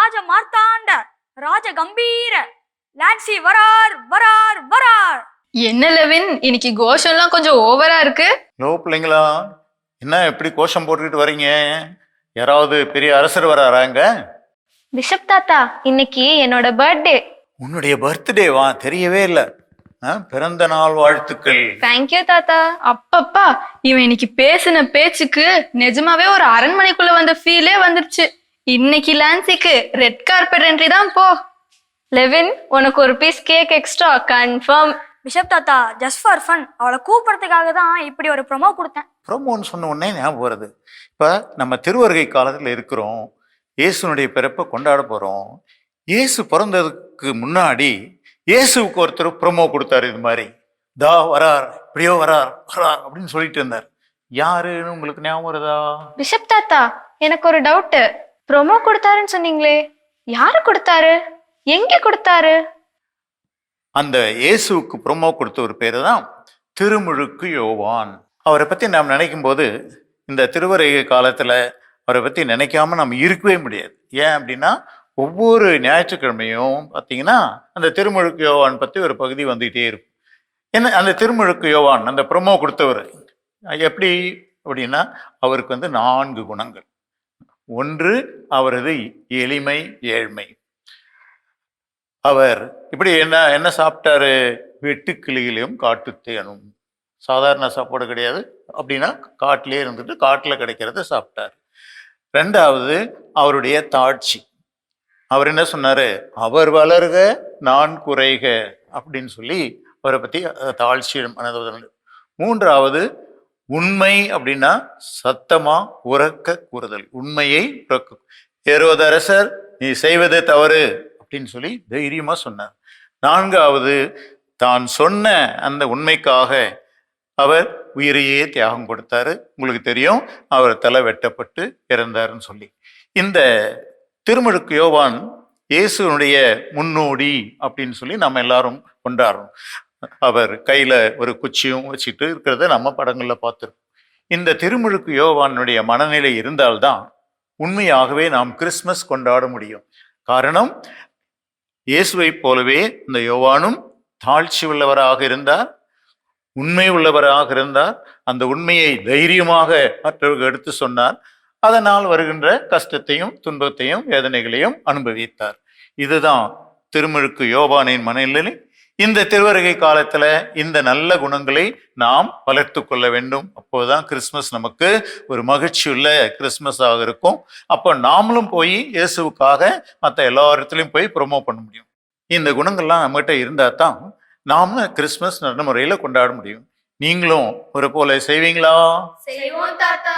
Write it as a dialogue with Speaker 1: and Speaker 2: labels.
Speaker 1: ராஜ மார்த்தாண்ட ராஜ கம்பீர லான்சி வரார் வரார் வரார்.
Speaker 2: என்ன லெவின், இன்னைக்கு கோஷம்லாம் கொஞ்சம் ஓவரா இருக்கு.
Speaker 3: லோ பிள்ளைங்களா, என்ன எப்படி கோஷம் போட்டுக்கிட்டு வரீங்க? யாராவது பெரிய அரசர் வராங்க?
Speaker 4: பிஷப் தாத்தா, இன்னைக்கு என்னோட பர்த்டே.
Speaker 3: உன்னுடைய பர்த்டேவா? தெரியவே இல்லை. பிறந்த நாள் வாழ்த்துக்கள்.
Speaker 4: தேங்க்யூ தாத்தா.
Speaker 2: அப்பப்பா, இவன் இன்னைக்கு பேசின பேச்சுக்கு நிஜமாவே ஒரு அரண்மனைக்குள்ள வந்த ஃபீலே வந்துருச்சு. இன்னைக்கு லான்சிக்கு ரெட் கார்பெட் என்ட்ரி தான் போ.
Speaker 4: லெவின், உனக்கு ஒரு piece cake extra confirm.
Speaker 1: Bishop தாத்தா, ஜஸ்ட் ஃபார் ஃபன், அவளை கூப்பிடுறதுக்காக தான் இப்படி ஒரு ப்ரொமோ கொடுத்தேன்.
Speaker 3: ப்ரொமோன்னு சொன்ன உடனே ஞாபகம் வருது. இப்போ நம்ம திருவருகை காலத்தில் இருக்கிறோம். இயேசுனுடைய பிறப்பை கொண்டாட போகிறோம். இயேசு பிறந்ததுக்கு முன்னாடி இயேசுக்கு ஒருத்தர் ப்ரொமோ கொடுத்தாரு. இது மாதிரி தா வரார், இப்படியோ வரார் வரார் அப்படின்னு சொல்லிட்டு இருந்தார். யாருன்னு உங்களுக்கு ஞாபகம் வருதா?
Speaker 4: பிஷப் தாத்தா, எனக்கு ஒரு டவுட். ப்ரோமோ கொடுத்தாருன்னு சொன்னீங்களே, யாரு கொடுத்தாரு, எங்க கொடுத்தாரு?
Speaker 3: அந்த இயேசுக்கு ப்ரொமோ கொடுத்த ஒரு பேரு தான் திருமுழுக்கு யோவான். அவரை பற்றி நாம் நினைக்கும் போது இந்த திருவருகை காலத்தில் அவரை பற்றி நினைக்காம நம்ம இருக்கவே முடியாது. ஏன் அப்படின்னா, ஒவ்வொரு ஞாயிற்றுக்கிழமையும் பார்த்தீங்கன்னா அந்த திருமுழுக்கு யோவான் பற்றி ஒரு பகுதி வந்துகிட்டே இருக்கும். ஏன்னா அந்த திருமுழுக்கு யோவான் அந்த ப்ரொமோ கொடுத்தவர் எப்படி அப்படின்னா, அவருக்கு 4 குணங்கள். ஒன்று, அவரது எளிமை ஏழ்மை. அவர் இப்படி என்ன சாப்பிட்டாரு? வெட்டுக்கிளிகளையும் காட்டுத்தேனும். சாதாரண சாப்பாடு கிடையாது. அப்படின்னா காட்டிலே இருந்துட்டு காட்டில் கிடைக்கிறத சாப்பிட்டார். 2வது, அவருடைய தாட்சி. அவர் என்ன சொன்னாரு? அவர் வளர்க நான் குறைக அப்படின்னு சொல்லி அவரை பற்றி தாழ்ச்சி. 3வது, உண்மை. அப்படின்னா சத்தமா உறக்க கூறுதல், உண்மையை உறக்க. ஏரோதரசர், நீ செய்வது தவறு அப்படின்னு சொல்லி தைரியமா சொன்னார். 4வது, தான் சொன்ன அந்த உண்மைக்காக அவர் உயிரையே தியாகம் கொடுத்தாரு. உங்களுக்கு தெரியும், அவர் தலை வெட்டப்பட்டு இறந்தாருன்னு சொல்லி. இந்த திருமுழுக்கு யோவான் இயேசுனுடைய முன்னோடி அப்படின்னு சொல்லி நம்ம எல்லாரும் கொண்டாடுறோம். அவர் கையில ஒரு குச்சியும் வச்சுட்டு இருக்கிறத நம்ம படங்கள்ல பார்த்துருக்கோம். இந்த திருமுழுக்கு யோவானுடைய மனநிலை இருந்தால்தான் உண்மையாகவே நாம் கிறிஸ்மஸ் கொண்டாட முடியும். காரணம், இயேசுவை போலவே இந்த யோவானும் தாழ்ச்சி உள்ளவராக இருந்தார், உண்மை உள்ளவராக இருந்தார். அந்த உண்மையை தைரியமாக மற்றவர்கள் எடுத்து சொன்னார். அதனால் வருகின்ற கஷ்டத்தையும் துன்பத்தையும் வேதனைகளையும் அனுபவித்தார். இதுதான் திருமுழுக்கு யோவானின் மனநிலை. இந்த திருவருகை காலத்துல இந்த நல்ல குணங்களை நாம் வளர்த்து கொள்ள வேண்டும். அப்போதுதான் கிறிஸ்மஸ் நமக்கு ஒரு மகிழ்ச்சியுள்ள கிறிஸ்மஸாக இருக்கும். அப்போ நாமளும் போய் இயேசுவுக்காக மற்ற எல்லா இடத்துலையும் போய் ப்ரொமோ பண்ண முடியும். இந்த குணங்கள்லாம் நம்மகிட்ட இருந்தால் தான் நாம கிறிஸ்மஸ் நல்ல முறையில் கொண்டாட முடியும். நீங்களும் ஒரு போல செய்வீங்களா?
Speaker 4: செய்வோம் தாத்தா.